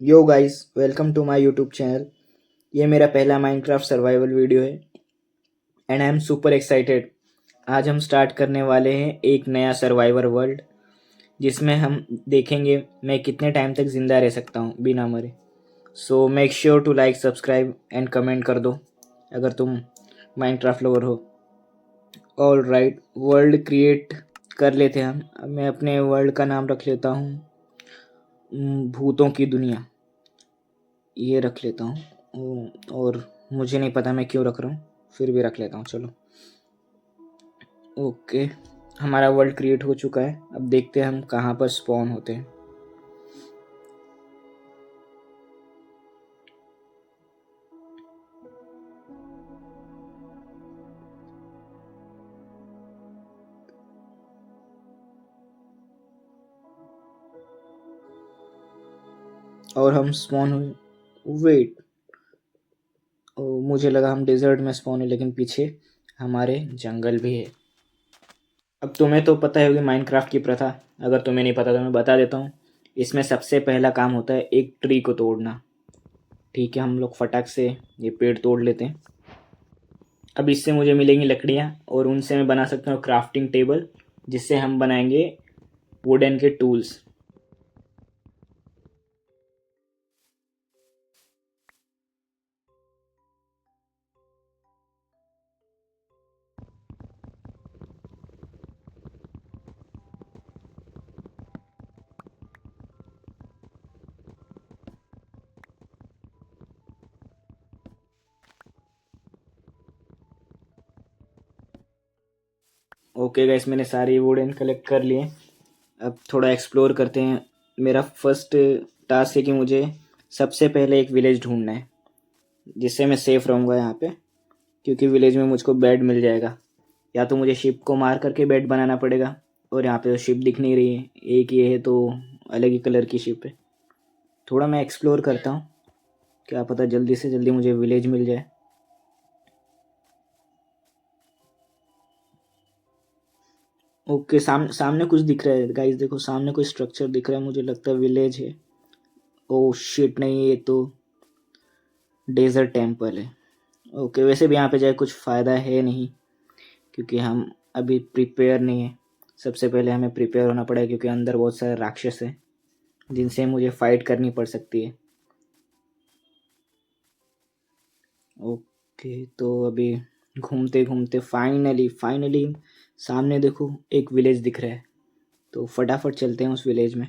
Yo guys, welcome to my YouTube channel. ये मेरा पहला माइनक्राफ्ट सर्वाइवल वीडियो है and I am super excited. आज हम स्टार्ट करने वाले हैं एक नया सर्वाइवर वर्ल्ड, जिसमें हम देखेंगे मैं कितने टाइम तक ज़िंदा रह सकता हूँ बिना मरे। So make sure to like, subscribe and comment कर दो अगर तुम माइनक्राफ्ट लवर हो। ऑल राइट, वर्ल्ड क्रिएट कर लेते हैं हम। अब मैं अपने वर्ल्ड का नाम रख लेता हूँ भूतों की दुनिया। ये रख लेता हूँ और मुझे नहीं पता मैं क्यों रख रहा हूँ, फिर भी रख लेता हूँ। चलो ओके, हमारा वर्ल्ड क्रिएट हो चुका है। अब देखते हैं हम कहाँ पर स्पॉन होते हैं। और हम स्पॉन हुए। वेट, मुझे लगा हम डेजर्ट में स्पॉन है, लेकिन पीछे हमारे जंगल भी है। अब तुम्हें तो पता है होगी माइनक्राफ्ट की प्रथा। अगर तुम्हें नहीं पता तो मैं बता देता हूँ। इसमें सबसे पहला काम होता है एक ट्री को तोड़ना। ठीक है, हम लोग फटाक से ये पेड़ तोड़ लेते हैं। अब इससे मुझे मिलेंगी लकड़ियाँ और उनसे मैं बना सकता हूँ क्राफ्टिंग टेबल, जिससे हम बनाएंगे वुडन के टूल्स। ओके गाइस, मैंने सारे वुडन कलेक्ट कर लिए। अब थोड़ा एक्सप्लोर करते हैं। मेरा फर्स्ट टास्क है कि मुझे सबसे पहले एक विलेज ढूंढना है, जिससे मैं सेफ रहूँगा यहाँ पे, क्योंकि विलेज में मुझको बेड मिल जाएगा। या तो मुझे शिप को मार करके बेड बनाना पड़ेगा, और यहाँ पे तो शिप दिख नहीं रही है। एक ये है तो अलग ही कलर की शिप है। थोड़ा मैं एक्सप्लोर करता हूँ, क्या पता जल्दी से जल्दी मुझे विलेज मिल जाए। ओके, सामने कुछ दिख रहा है गाइस, देखो सामने कोई स्ट्रक्चर दिख रहा है, मुझे लगता है विलेज है। ओ शिट, नहीं, ये तो डेजर्ट टेम्पल है। ओके, वैसे भी यहाँ पे जाए कुछ फ़ायदा है नहीं, क्योंकि हम अभी प्रिपेयर नहीं है। सबसे पहले हमें प्रिपेयर होना पड़ेगा, क्योंकि अंदर बहुत सारे राक्षस हैं जिनसे मुझे फाइट करनी पड़ सकती है। ओके, तो अभी घूमते घूमते फाइनली फाइनली सामने देखो एक विलेज दिख रहा है, तो फटाफट चलते हैं उस विलेज में।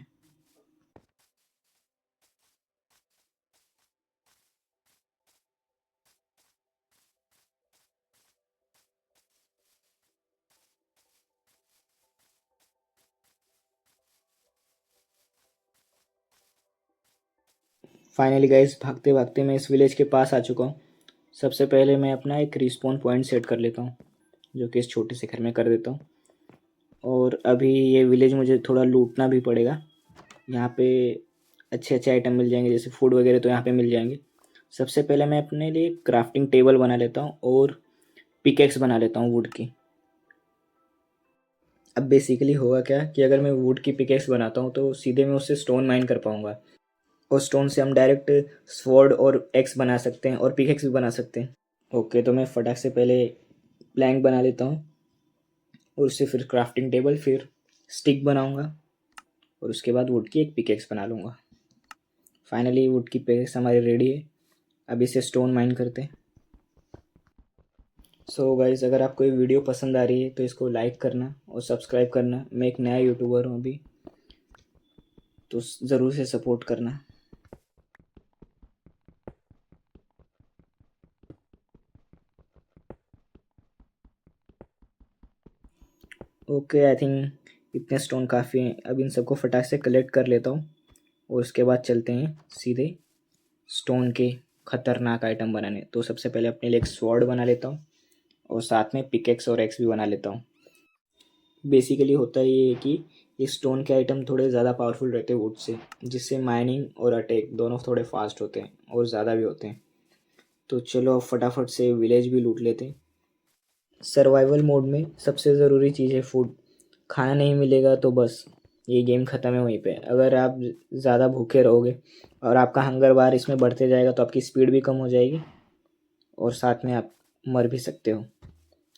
फाइनली गाइस, भागते भागते मैं इस विलेज के पास आ चुका हूँ। सबसे पहले मैं अपना एक रिस्पॉन पॉइंट सेट कर लेता हूँ, जो कि इस छोटे से घर में कर देता हूँ। और अभी ये विलेज मुझे थोड़ा लूटना भी पड़ेगा। यहाँ पे अच्छे अच्छे आइटम मिल जाएंगे, जैसे फूड वगैरह तो यहाँ पे मिल जाएंगे। सबसे पहले मैं अपने लिए क्राफ्टिंग टेबल बना लेता हूँ और पिकेक्स बना लेता हूँ वुड की। अब बेसिकली होगा क्या कि अगर मैं वुड की पिकेक्स बनाता हूँ तो सीधे मैं उससे स्टोन माइन कर पाऊँगा, और स्टोन से हम डायरेक्ट स्वॉर्ड और एक्स बना सकते हैं और पिकेक्स भी बना सकते हैं। ओके, तो मैं फटाक से पहले प्लैंक बना लेता हूँ, और उससे फिर क्राफ्टिंग टेबल, फिर स्टिक बनाऊँगा, और उसके बाद वुड की एक पिकेक्स बना लूँगा। फाइनली वुड की पिकेक्स हमारी रेडी है। अब इसे स्टोन माइन करते हैं। सो गाइस, अगर आपको ये वीडियो पसंद आ रही है तो इसको लाइक करना और सब्सक्राइब करना। मैं एक नया यूट्यूबर हूँ अभी, तो ज़रूर से सपोर्ट करना। ओके, आई थिंक इतने स्टोन काफ़ी हैं। अब इन सबको फटाक से कलेक्ट कर लेता हूँ, और उसके बाद चलते हैं सीधे स्टोन के खतरनाक आइटम बनाने। तो सबसे पहले अपने लिए एक स्वॉर्ड बना लेता हूँ, और साथ में पिकेक्स और एक्स भी बना लेता हूँ। बेसिकली होता ये है कि ये स्टोन के आइटम थोड़े ज़्यादा पावरफुल रहते हैं वुड से, जिससे माइनिंग और अटैक दोनों थोड़े फास्ट होते हैं और ज़्यादा भी होते हैं। तो चलो अब फटाफट से विलेज भी लूट लेते हैं। सर्वाइवल मोड में सबसे ज़रूरी चीज़ है फूड। खाना नहीं मिलेगा तो बस ये गेम ख़त्म है वहीं पे। अगर आप ज़्यादा भूखे रहोगे और आपका हंगर बार इसमें बढ़ते जाएगा तो आपकी स्पीड भी कम हो जाएगी और साथ में आप मर भी सकते हो,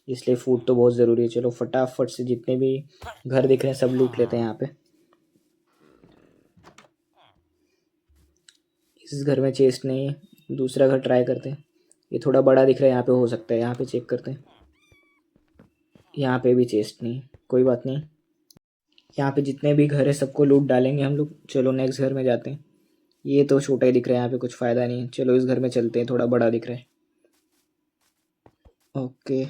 इसलिए फूड तो बहुत ज़रूरी है। चलो फटाफट से जितने भी घर दिख रहे हैं सब लूट लेते हैं यहाँ पे। इस घर में चेस्ट नहीं है, दूसरा घर ट्राई करते हैं। ये थोड़ा बड़ा दिख रहा है, यहाँ पे हो सकता है, यहाँ पे चेक करते हैं। यहाँ पे भी चेस्ट नहीं, कोई बात नहीं। यहाँ पे जितने भी घर है सबको लूट डालेंगे हम लोग। चलो नेक्स्ट घर में जाते हैं। ये तो छोटा ही दिख रहा है, यहाँ पे कुछ फ़ायदा नहीं है। चलो इस घर में चलते हैं, थोड़ा बड़ा दिख रहा है। ओके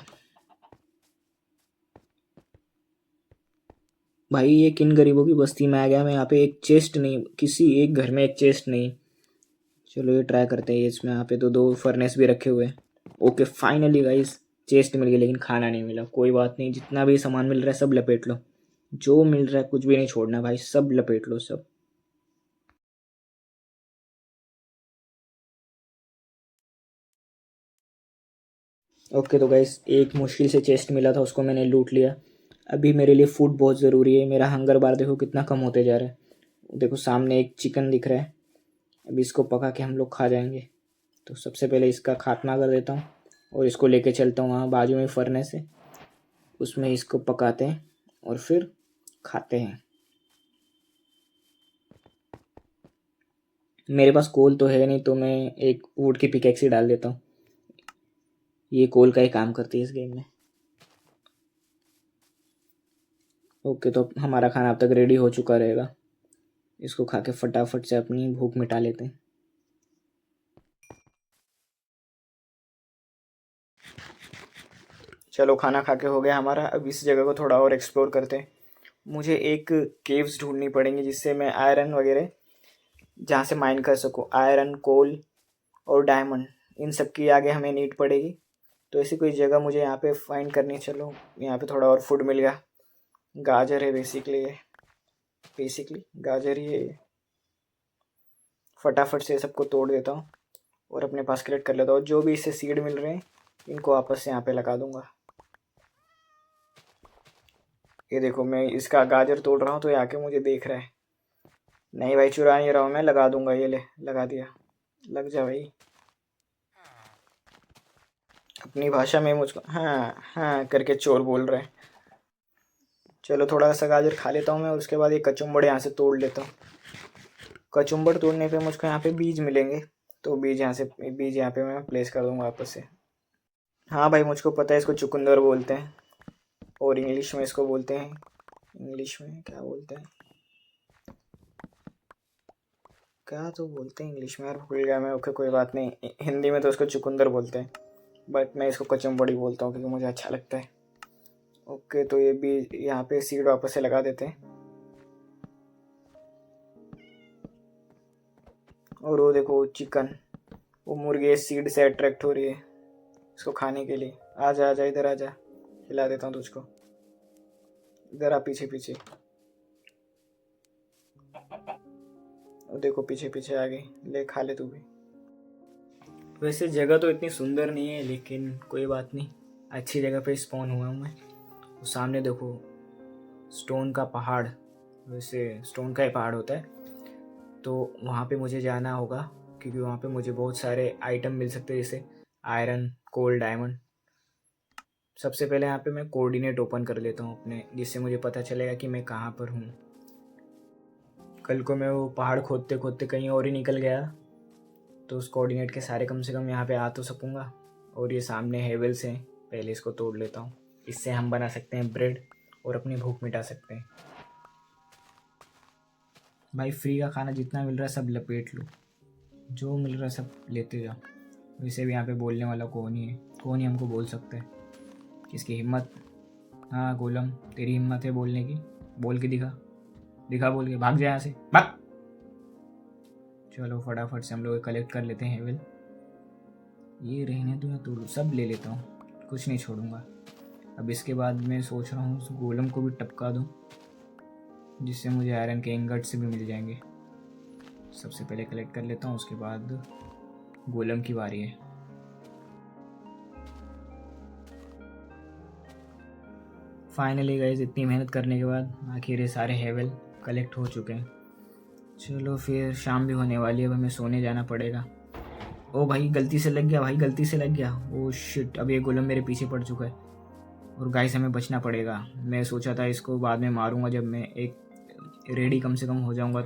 भाई, ये किन गरीबों की बस्ती में आ गया मैं। यहाँ पे एक चेस्ट नहीं, किसी एक घर में एक चेस्ट नहीं। चलो ये ट्राई करते हैं। इसमें यहाँ पे तो 2 फर्नेस भी रखे हुए हैं। ओके फाइनली गाइस चेस्ट मिल गई, लेकिन खाना नहीं मिला। कोई बात नहीं, जितना भी सामान मिल रहा है सब लपेट लो। जो मिल रहा है कुछ भी नहीं छोड़ना भाई, सब लपेट लो सब। ओके तो गाइस एक मुश्किल से चेस्ट मिला था, उसको मैंने लूट लिया। अभी मेरे लिए फूड बहुत ज़रूरी है। मेरा हंगर बार देखो कितना कम होते जा रहा है। देखो सामने एक चिकन दिख रहा है, अभी इसको पका के हम लोग खा जाएंगे। तो सबसे पहले इसका खात्मा कर देता हूँ और इसको लेके चलता हूँ वहाँ बाजू में फर्नेस है, उसमें इसको पकाते हैं और फिर खाते हैं। मेरे पास कोल तो है नहीं, तो मैं एक वुड की पिकैक्स ही डाल देता हूँ। ये कोल का ही काम करती है इस गेम में। ओके तो हमारा खाना अब तक रेडी हो चुका रहेगा। इसको खा के फटाफट से अपनी भूख मिटा लेते हैं। चलो खाना खा के हो गया हमारा। अब इस जगह को थोड़ा और एक्सप्लोर करते हैं। मुझे एक केव्स ढूंढनी पड़ेंगी जिससे मैं आयरन वगैरह जहाँ से माइन कर सकूँ। आयरन, कोल और डायमंड, इन सब की आगे हमें नीड पड़ेगी। तो ऐसी कोई जगह मुझे यहाँ पे फाइंड करनी। चलो यहाँ पे थोड़ा और फूड मिल गया। गाजर है बेसिकली गाजर ही है ये। फटाफट से सबको तोड़ देता हूँ और अपने पास कलेक्ट कर लेता हूँ। जो भी इससे सीड मिल रहे हैं इनको आपस से यहाँ पे लगा दूंगा। ये देखो मैं इसका गाजर तोड़ रहा हूँ तो ये आके मुझे देख रहा है। नहीं भाई चुरा नहीं रहा हूँ मैं, लगा दूंगा। ये ले लगा दिया। लग जा भाई। अपनी भाषा में मुझको हाँ हाँ करके चोर बोल रहे हैं। चलो थोड़ा सा गाजर खा लेता हूँ मैं और उसके बाद ये कचुम्बड़ यहाँ से तोड़ लेता हूँ। कचुम्बड़ तोड़ने पे मुझको यहाँ पे बीज मिलेंगे, तो बीज यहाँ पे मैं प्लेस कर दूँगा वापस से। हाँ भाई मुझको पता है, इसको चुकंदर बोलते हैं और इंग्लिश में इसको बोलते हैं, इंग्लिश में क्या बोलते हैं, क्या तो बोलते हैं इंग्लिश में यार, भूल गया मैं। ओके कोई बात नहीं, हिंदी में तो इसको चुकंदर बोलते हैं, बट मैं इसको कचुम्बड़ी बोलता हूँ क्योंकि मुझे अच्छा लगता है। ओके तो ये भी यहाँ पे सीड वापस से लगा देते हैं। और वो देखो चिकन, वो मुर्गी सीड से अट्रैक्ट हो रही है इसको खाने के लिए। आजा आजा इधर आजा, खिला देता हूँ तुझको। इधर आ पीछे पीछे, वो देखो पीछे पीछे आ गई, ले खा ले तू भी। वैसे जगह तो इतनी सुंदर नहीं है लेकिन कोई बात नहीं, अच्छी जगह पे स्पॉन हुआ हूँ मैं। वो सामने देखो स्टोन का पहाड़, वैसे स्टोन का ही पहाड़ होता है, तो वहाँ पे मुझे जाना होगा क्योंकि वहाँ पे मुझे बहुत सारे आइटम मिल सकते हैं जैसे आयरन, कोल, डायमंड। सबसे पहले यहाँ पे मैं कोऑर्डिनेट ओपन कर लेता हूँ अपने, जिससे मुझे पता चलेगा कि मैं कहाँ पर हूँ। कल को मैं वो पहाड़ खोदते खोदते कहीं और ही निकल गया तो उस कोऑर्डिनेट के सारे कम से कम यहाँ पे आ तो सकूँगा। और ये सामने हेवल्स हैं, पहले इसको तोड़ लेता हूँ। इससे हम बना सकते हैं ब्रेड और अपनी भूख मिटा सकते हैं। भाई फ्री का खाना जितना मिल रहा है सब लपेट लो, जो मिल रहा है सब लेते जाओ। वैसे भी यहाँ पे बोलने वाला कौन ही है, कौन ही हमको बोल सकता है, किसकी हिम्मत। हाँ गोलम तेरी हिम्मत है बोलने की, बोल के दिखा, दिखा बोल के, भाग जाए यहाँ से भाग। चलो फटाफट से हम लोग कलेक्ट कर लेते हैं हेवल। ये रहने दो या तोड़ो, सब ले लेता हूँ, कुछ नहीं छोड़ूंगा। अब इसके बाद मैं सोच रहा हूँ उस गोलम को भी टपका दूँ जिससे मुझे आयरन के इंगट्स भी मिल जाएंगे। सबसे पहले कलेक्ट कर लेता हूँ, उसके बाद गोलम की बारी है। फाइनली गाइस इतनी मेहनत करने के बाद आखिर ये सारे हेवल कलेक्ट हो चुके हैं। चलो फिर शाम भी होने वाली है, अब हमें सोने जाना पड़ेगा। ओ भाई गलती से लग गया, भाई गलती से लग गया। ओ शिट, अब ये गोलम मेरे पीछे पड़ चुका है और गाइस हमें बचना पड़ेगा। मैं सोचा था इसको बाद में मारूंगा जब मैं एक रेडी कम से कम हो जाऊंगा।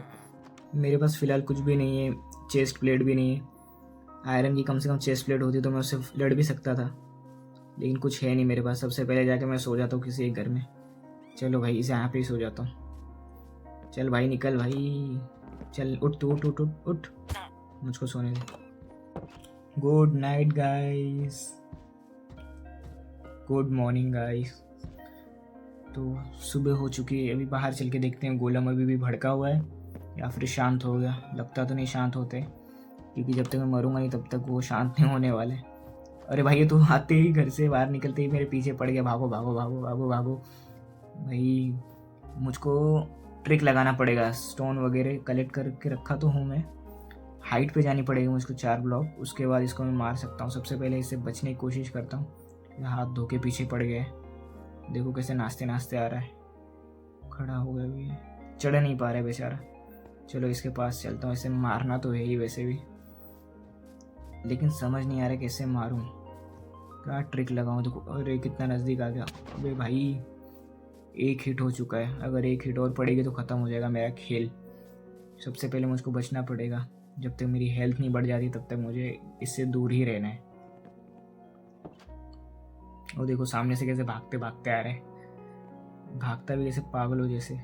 मेरे पास फ़िलहाल कुछ भी नहीं है, चेस्ट प्लेट भी नहीं है। आयरन की कम से कम चेस्ट प्लेट होती तो मैं उससे लड़ भी सकता था, लेकिन कुछ है नहीं मेरे पास। सबसे पहले जाके मैं सो जाता हूँ किसी एक घर में। चलो भाई इसे यहाँ पे ही सो जाता हूँ। चल भाई निकल भाई, चल उठ तू, उठ उठ उठ उठ, मुझको सोने दे। Good night guys, good morning guys. तो सुबह हो चुकी है, अभी बाहर चल के देखते हैं गोलम अभी भी भड़का हुआ है या फिर शांत हो गया। लगता तो नहीं शांत होते, क्योंकि जब तक मैं मरूंगा नहीं तब तक वो शांत नहीं होने वाले। अरे भाई ये तो आते ही, घर से बाहर निकलते ही मेरे पीछे पड़ गया। भागो भागो भागो भागो भागो भाई, मुझको ट्रिक लगाना पड़ेगा। स्टोन वगैरह कलेक्ट करके रखा तो हूँ मैं। हाइट पे जानी पड़ेगी मुझको 4 ब्लॉक, उसके बाद इसको मैं मार सकता हूँ। सबसे पहले इससे बचने की कोशिश करता हूँ। हाथ धो के पीछे पड़ गए, देखो कैसे नाचते नाचते आ रहा है। खड़ा हो गया भी, चढ़ नहीं पा रहा है बेचारा। चलो इसके पास चलता हूँ, इसे मारना तो है ही वैसे भी, लेकिन समझ नहीं आ रहा कैसे मारूं, क्या ट्रिक लगाऊं। देखो अरे कितना नज़दीक आ गया। अबे भाई एक हिट हो चुका है, अगर एक हिट और पड़ेगी तो ख़त्म हो जाएगा मेरा खेल। सबसे पहले मुझको बचना पड़ेगा, जब तक मेरी हेल्थ नहीं बढ़ जाती तब तक मुझे इससे दूर ही रहना है। और देखो सामने से कैसे भागते भागते आ रहे हैं, भागता भी जैसे पागल हो जैसे।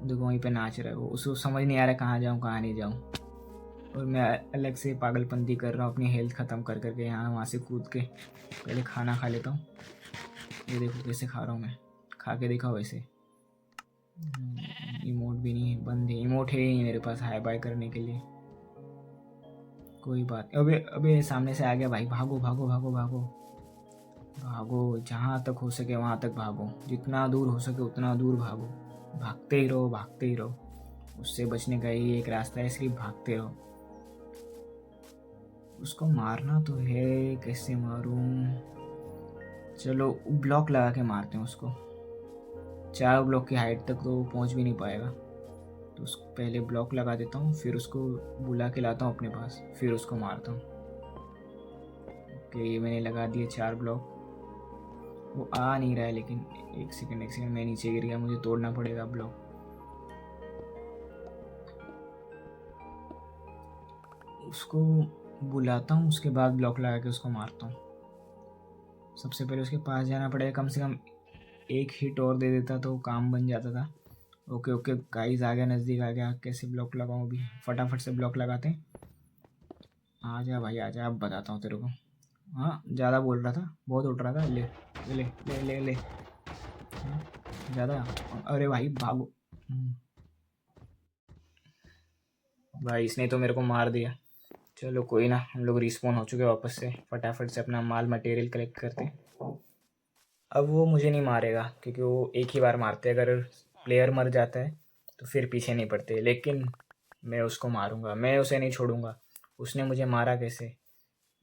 देखो वहीं पे नाच रहा है वो, उसको समझ नहीं आ रहा कहाँ जाऊँ कहाँ नहीं जाऊँ। और मैं अलग से पागलपंती कर रहा हूँ अपनी हेल्थ ख़त्म कर करके, यहाँ वहाँ से कूद के। पहले खाना खा लेता हूँ। ये देखो कैसे खा रहा हूँ मैं, खा के देखा वैसे। इमोट भी नहीं है, बंद है, इमोट है ही नहीं मेरे पास हाई बाय करने के लिए। कोई बात, अबे अबे सामने से आ गया भाई, भागो भागो भागो भागो भागो, जहाँ तक हो सके वहाँ तक भागो, जितना दूर हो सके उतना दूर भागो। भागते ही रहो भागते ही रहो, उससे बचने का ही एक रास्ता है, सिर्फ भागते रहो। उसको मारना तो है, कैसे मारूं। चलो ब्लॉक लगा के मारते हैं उसको। 4 ब्लॉक की हाइट तक तो पहुंच भी नहीं पाएगा, तो उसको पहले ब्लॉक लगा देता हूँ, फिर उसको बुला के लाता हूँ अपने पास, फिर उसको मारता हूँ। ओके ये मैंने लगा दिए 4 ब्लॉक। वो आ नहीं रहा है, लेकिन एक सेकंड मैं नीचे गिर गया, मुझे तोड़ना पड़ेगा ब्लॉक। उसको बुलाता हूँ, उसके बाद ब्लॉक लगा के उसको मारता हूँ। सबसे पहले उसके पास जाना पड़ेगा, कम से कम एक हिट और दे देता तो काम बन जाता था। ओके ओके गाइस आ गया, नज़दीक आ गया। कैसे ब्लॉक लगाऊँ अभी, फटाफट से ब्लॉक लगाते हैं। आ जा भाई आ जा, अब बताता हूँ तेरे को। हाँ ज़्यादा बोल रहा था, बहुत उठ रहा था। ले ले ले ले ले, हाँ, ज़्यादा। अरे भाई भागो। भाई इसने तो मेरे को मार दिया। चलो कोई ना, हम लोग रिस्पॉन हो चुके वापस से। फटाफट से अपना माल मटेरियल कलेक्ट करते हैं। अब वो मुझे नहीं मारेगा, क्योंकि वो एक ही बार मारते हैं। अगर प्लेयर मर जाता है तो फिर पीछे नहीं पड़ते, लेकिन मैं उसको मारूंगा, मैं उसे नहीं छोड़ूंगा। उसने मुझे मारा कैसे,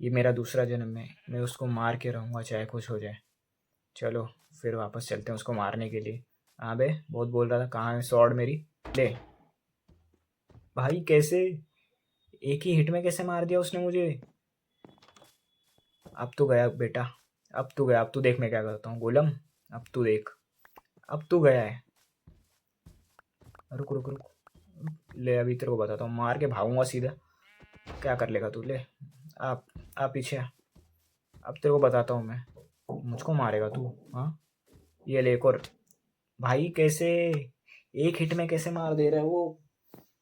ये मेरा दूसरा जन्म है, मैं उसको मार के रहूँगा चाहे कुछ हो जाए। चलो फिर वापस चलते हैं उसको मारने के लिए। हाँ बे बहुत बोल रहा था, कहाँ है स्वॉर्ड मेरी, ले। भाई कैसे, एक ही हिट में कैसे मार दिया उसने मुझे। अब तो गया बेटा, अब तू गया, अब तू देख मैं क्या करता हूँ गोलम। अब तू देख, अब तू गया है। रुक रुक रुक, ले अभी तेरे को बताता हूँ, मार के भागूंगा सीधा। क्या कर लेगा तू, ले आप पीछे आ। अब तेरे को बताता हूँ मैं, मुझको मारेगा तू। हाँ ये ले एक और। भाई कैसे, एक हिट में कैसे मार दे रहा है वो।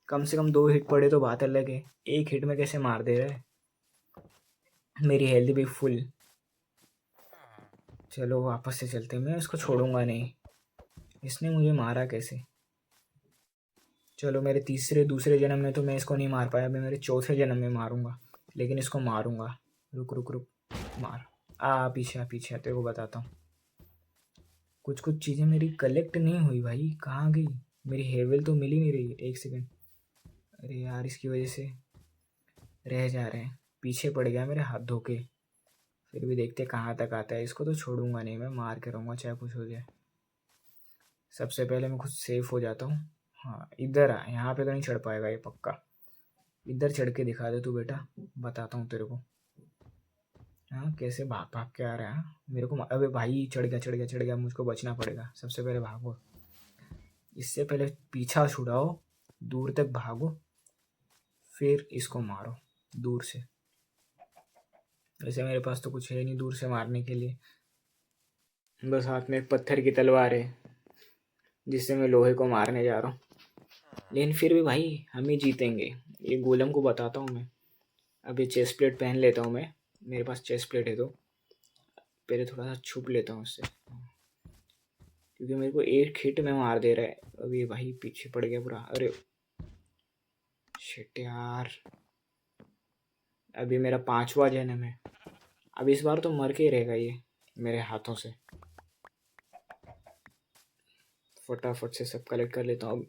कम से कम 2 हिट पड़े तो बात अलग है, एक हिट में कैसे मार दे रहा है। मेरी हेल्थ भी फुल। चलो वापस से चलते हैं, मैं उसको छोड़ूंगा नहीं। इसने मुझे मारा कैसे। चलो मेरे तीसरे दूसरे जन्म में तो मैं इसको नहीं मार पाया, मैं मेरे चौथे जन्म में मारूंगा, लेकिन इसको मारूंगा। रुक रुक रुक, मार। पीछे आ पीछे आ, तेरे को बताता हूँ। कुछ कुछ चीज़ें मेरी कलेक्ट नहीं हुई भाई, कहाँ गई। मेरी हेवल तो मिल ही नहीं रही है, एक सेकंड। अरे यार इसकी वजह से रह जा रहे हैं, पीछे पड़ गया मेरे हाथ धो के। फिर भी देखते कहाँ तक आता है, इसको तो छोड़ूंगा नहीं, मैं मार के रहूँगा चाहे कुछ हो जाए। सबसे पहले मैं खुद सेफ हो जाता हूँ। हाँ इधर आ, यहाँ पे तो नहीं चढ़ पाएगा ये पक्का। इधर चढ़ के दिखा दे तू बेटा, बताता हूँ तेरे को। हाँ कैसे भाग भाग के आ रहा है मेरे को। अबे भाई चढ़ गया चढ़ गया चढ़ गया, मुझको बचना पड़ेगा। सबसे पहले भागो, इससे पहले पीछा छुड़ाओ, दूर तक भागो, फिर इसको मारो दूर से। वैसे मेरे पास तो कुछ है नहीं दूर से मारने के लिए, बस हाथ में एक पत्थर की तलवार है जिससे मैं लोहे को मारने जा रहा हूँ। लेकिन फिर भी भाई हम ही जीतेंगे, ये गोलम को बताता हूँ मैं। अभी चेस्ट प्लेट पहन लेता हूँ मैं, मेरे पास चेस्ट प्लेट है तो पहले थोड़ा सा छुप लेता हूँ उससे, क्योंकि मेरे को एक हिट में मार दे रहा है। अभी भाई पीछे पड़ गया पूरा। अरे शिट यार, अभी मेरा 5वां जन्म है। अब इस बार तो मर के ही रहेगा ये मेरे हाथों से। फटाफट से सब कलेक्ट कर लेता हूँ।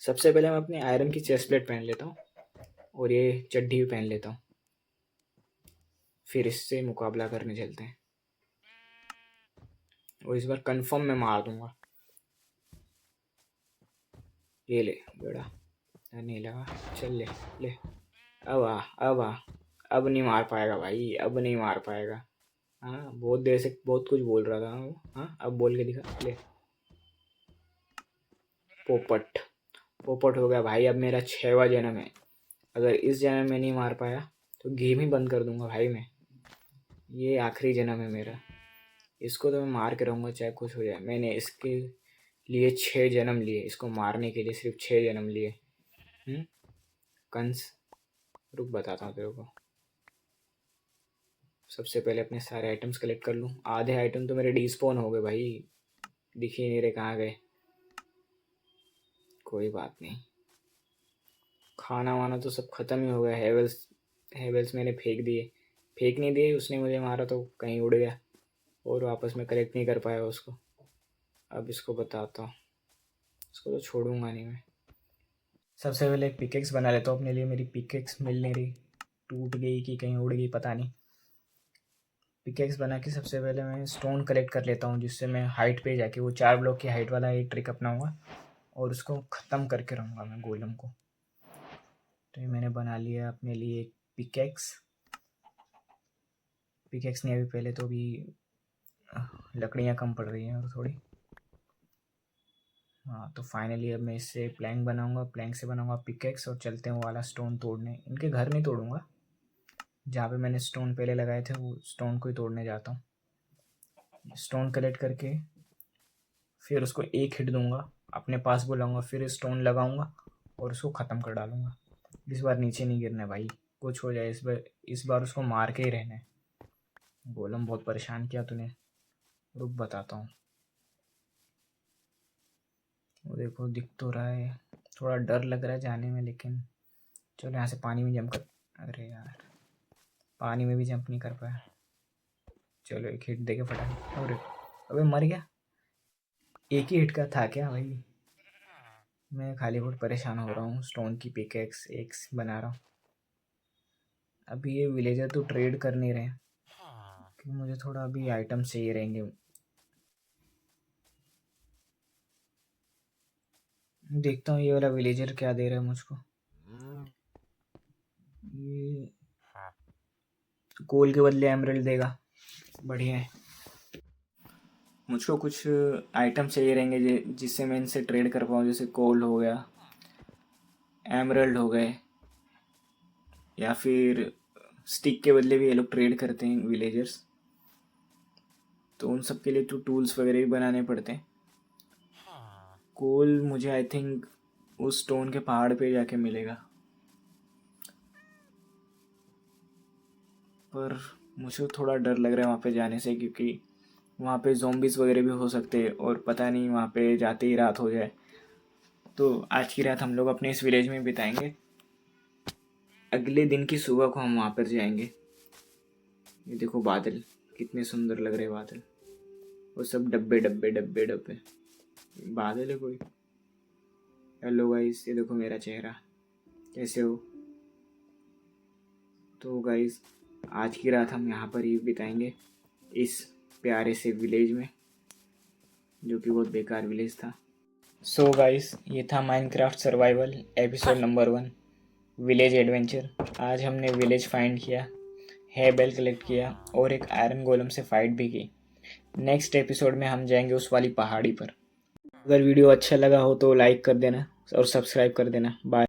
सबसे पहले मैं अपनी आयरन की चेस्ट प्लेट पहन लेता हूँ और ये चड्डी भी पहन लेता हूँ, फिर इससे मुकाबला करने चलते हैं। और इस बार कंफर्म मैं मार दूंगा। ये ले बेड़ा, नहीं लगा, चल ले ले। अब आ अब आ, अब नहीं मार पाएगा भाई, अब नहीं मार पाएगा। हाँ बहुत देर से बहुत कुछ बोल रहा था वो। हाँ अब बोल के दिखा ले। पोपट, पोपट हो गया भाई। अब मेरा 6वां जन्म है। अगर इस जन्म में नहीं मार पाया तो गेम ही बंद कर दूंगा भाई मैं। ये आखिरी जन्म है मेरा, इसको तो मैं मार के रहूँगा चाहे कुछ हो जाए। मैंने इसके लिए 6 जन्म लिए, इसको मारने के लिए सिर्फ 6 जन्म लिए। कंस, रुक बताता हूँ तेरे को। सबसे पहले अपने सारे आइटम्स कलेक्ट कर लूँ। आधे आइटम तो मेरे डिस्पोन हो गए भाई, दिख ही नहीं रहे कहाँ गए। कोई बात नहीं, खाना वाना तो सब खत्म ही हो गया। हेवल्स हेवल्स मैंने फेंक दिए, फेंक नहीं दिए, उसने मुझे मारा तो कहीं उड़ गया और वापस में कलेक्ट नहीं कर पाया उसको। अब इसको बताता हूँ, इसको तो छोड़ूंगा नहीं मैं। सबसे पहले एक पिकेक्स बना लेता हूँ अपने लिए। मेरी पिकेक्स मिल नहीं रही, टूट गई कि कहीं उड़ गई पता नहीं। पिकेक्स बना के सबसे पहले मैं स्टोन कलेक्ट कर लेता हूँ, जिससे मैं हाइट पे जाके वो 4 ब्लॉक की हाइट वाला एक ट्रिक अपनाऊंगा और उसको ख़त्म करके रहूँगा मैं गोलम को। तो ये मैंने बना लिया अपने लिए एक पिकेक्स। पिकेक्स नहीं, अभी पहले तो भी लकड़ियाँ कम पड़ रही हैं और थोड़ी। हाँ तो फाइनली अब मैं इससे प्लैंक बनाऊंगा, प्लैंक से बनाऊंगा पिकेक्स और चलते हैं वो वाला स्टोन तोड़ने। इनके घर नहीं तोड़ूंगा, जहाँ पे मैंने स्टोन पहले लगाए थे वो स्टोन को ही तोड़ने जाता हूँ। स्टोन कलेक्ट करके फिर उसको एक हिट दूंगा, अपने पास बुलाऊंगा, फिर स्टोन लगाऊंगा और उसको ख़त्म कर डालूंगा। इस बार नीचे नहीं गिरना भाई, कुछ हो जाए इस बार उसको मार के ही रहना है। गोलम बहुत परेशान किया तूने, रुक बताता हूँ। वो देखो दिख तो रहा है, थोड़ा डर लग रहा है जाने में, लेकिन चलो यहाँ से पानी में जंप कर। अरे यार पानी में भी जंप नहीं कर पाया। चलो एक हिट दे के फटाफट। अरे अबे मर गया। एक ही हिट का था क्या भाई? मैं खाली बहुत परेशान हो रहा हूँ, स्टोन की पिकेक्स एक बना रहा हूँ। अभी ये विलेजर तो ट्रेड कर नहीं रहे क्योंकि मुझे थोड़ा अभी आइटम चाहिए रहेंगे। देखता हूँ ये वाला विलेजर क्या दे रहा है मुझको। ये कोल के बदले एमरल्ड देगा, बढ़िया है। मुझको कुछ आइटम चाहिए रहेंगे जिससे मैं इनसे ट्रेड कर पाऊँ, जैसे कोल हो गया, एमरल्ड हो गए, या फिर स्टिक के बदले भी ये लोग ट्रेड करते हैं विलेजर्स, तो उन सब के लिए तो टूल्स वगैरह भी बनाने पड़ते हैं। कोल मुझे आई थिंक उस स्टोन के पहाड़ पे जाके मिलेगा, पर मुझे थोड़ा डर लग रहा है वहाँ पे जाने से, क्योंकि वहाँ पे ज़ॉम्बीज़ वगैरह भी हो सकते हैं और पता नहीं वहाँ पे जाते ही रात हो जाए। तो आज की रात हम लोग अपने इस विलेज में बिताएंगे, अगले दिन की सुबह को हम वहाँ पर जाएंगे। ये देखो बादल कितने सुंदर लग रहे हैं बादल, वो सब डब्बे डब्बे डब्बे डब्बे बादल है कोई। हेलो गाइस, ये देखो मेरा चेहरा, कैसे हो? तो गाइस आज की रात हम यहाँ पर ही बिताएंगे, इस प्यारे से विलेज में, जो कि बहुत बेकार विलेज था। सो गाइस, ये था Minecraft survival episode number 1 village adventure. आज हमने विलेज फाइंड किया, है बेल कलेक्ट किया और एक आयरन गोलम से फाइट भी की। नेक्स्ट एपिसोड में हम जाएंगे उस वाली पहाड़ी पर। अगर वीडियो अच्छा लगा हो तो लाइक कर देना और सब्सक्राइब कर देना। बाय।